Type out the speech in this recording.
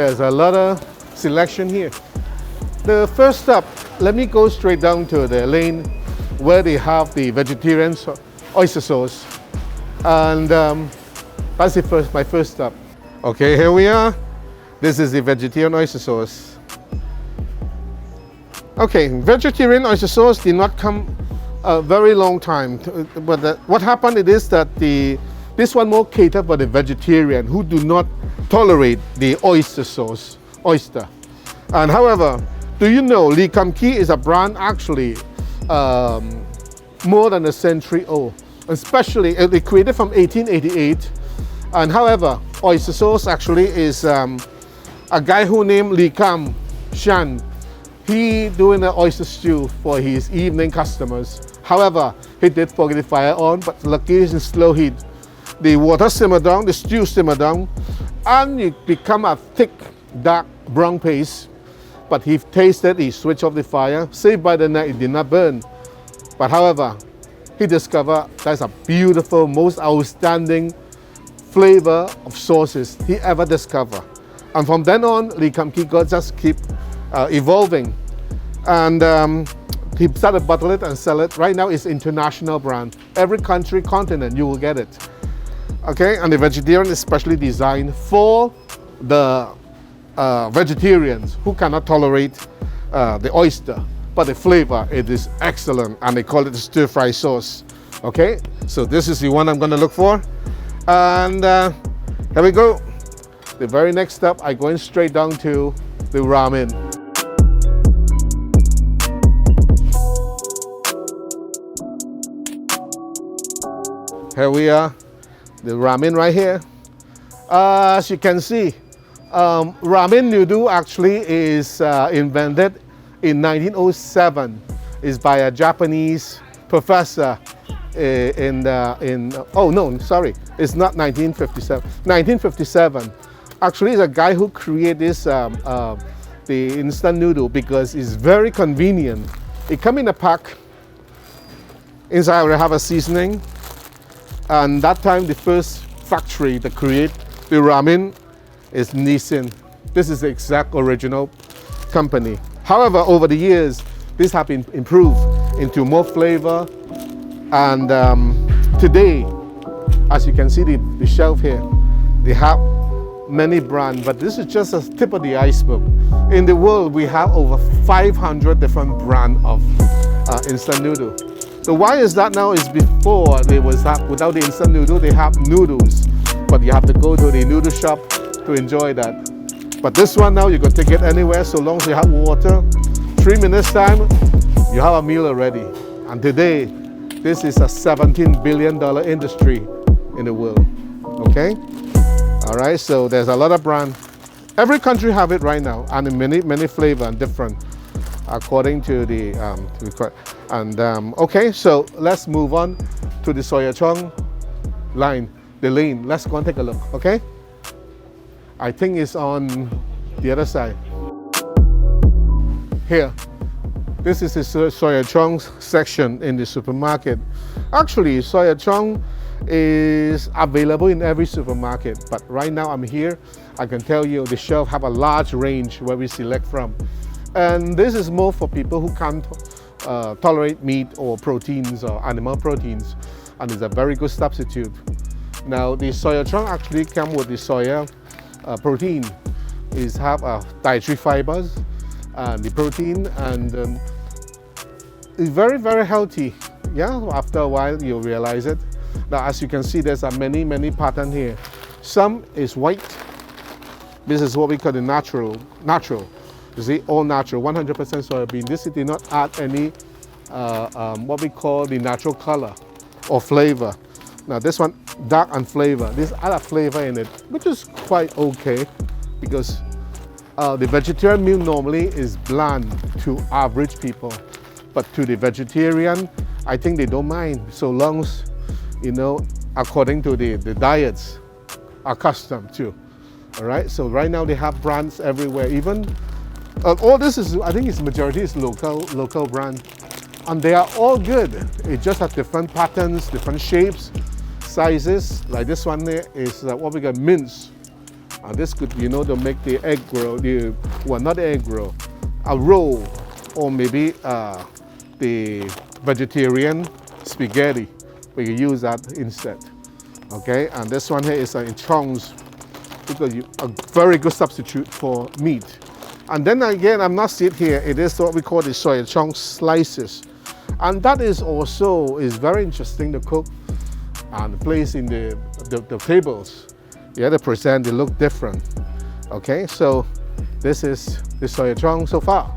There's a lot of selection here. The first stop, let me go straight down to the lane where they have the vegetarian oyster sauce. And that's my first stop. Okay, here we are. This is the vegetarian oyster sauce. Okay, vegetarian oyster sauce did not come a very long time. But what happened is that this one more catered for the vegetarian who do not tolerate the oyster sauce, oyster. And however, do you know Lee Kum Kee is a brand actually more than a century old. Especially, they created from 1888. And however, oyster sauce actually is a guy who named Lee Kam Shan. He doing an oyster stew for his evening customers. However, he did forget the fire on, but luckily it's in slow heat. The water simmer down, the stew simmer down, and it become a thick, dark brown paste. But he tasted, he switched off the fire. Saved by the night, it did not burn. But however, he discovered that's a beautiful, most outstanding flavor of sauces he ever discovered. And from then on, Lee Kum Kee just keep evolving. And he started bottle it and sell it. Right now it's international brand. Every country, continent, you will get it. Okay, and the vegetarian is specially designed for the vegetarians who cannot tolerate the oyster. But the flavor, it is excellent, and they call it the stir-fry sauce. Okay, so this is the one I'm going to look for. And here we go. The very next step, I'm going straight down to the ramen. Here we are, the ramen right here. As you can see, ramen noodle actually is invented in 1907. It's by a Japanese professor oh no, sorry, it's not 1957. 1957. Actually, it's a guy who created this the instant noodle because it's very convenient. It comes in a pack. Inside we have a seasoning. And that time, the first factory that create the ramen is Nissin. This is the exact original company. However, over the years, this has been improved into more flavor. And today, as you can see the shelf here, they have many brands, but this is just a tip of the iceberg. In the world, we have over 500 different brands of instant noodle. So why is that now? Is before they was without the instant noodle, they have noodles, but you have to go to the noodle shop to enjoy that. But this one now, you can take it anywhere so long as you have water. 3 minutes time, you have a meal already. And today, this is a $17 billion industry in the world. Okay? All right, so there's a lot of brands. Every country have it right now, and in many flavor and different, according to the okay, so let's move on to the soya chong line, the lane. Let's go and take a look, okay? I think it's on the other side. Here, this is the soya chong section in the supermarket. Actually, soya chong is available in every supermarket, but right now I'm here. I can tell you the shelf have a large range where we select from. And this is more for people who can't tolerate meat or proteins or animal proteins, and it's a very good substitute. Now the soya chong actually come with the soya protein. It have dietary fibers and the protein, and it's very healthy. Yeah, after a while you'll realize it. Now as you can see, there's many patterns here. Some is white. This is what we call the natural. You see, all natural, 100% soybean. This did not add any what we call the natural color or flavor. Now this one, dark and flavor. This add a flavor in it, which is quite okay, because the vegetarian meal normally is bland to average people, but to the vegetarian, I think they don't mind, so long as, you know, according to the diets are accustomed to. All right, so right now they have brands everywhere. Even all this is, I think it's majority is local brand, and they are all good. It just has different patterns, different shapes, sizes. Like this one there is what we got, mince. And this could, to make the egg roll, not the egg roll, a roll, or maybe the vegetarian spaghetti. We can use that instead. Okay, and this one here is in chunks because a very good substitute for meat. And then again, I'm not seeing here, it is what we call the soya chunk slices. And that is very interesting to cook and place in the tables. Yeah, they present, they look different. Okay, so this is the soya chunk so far.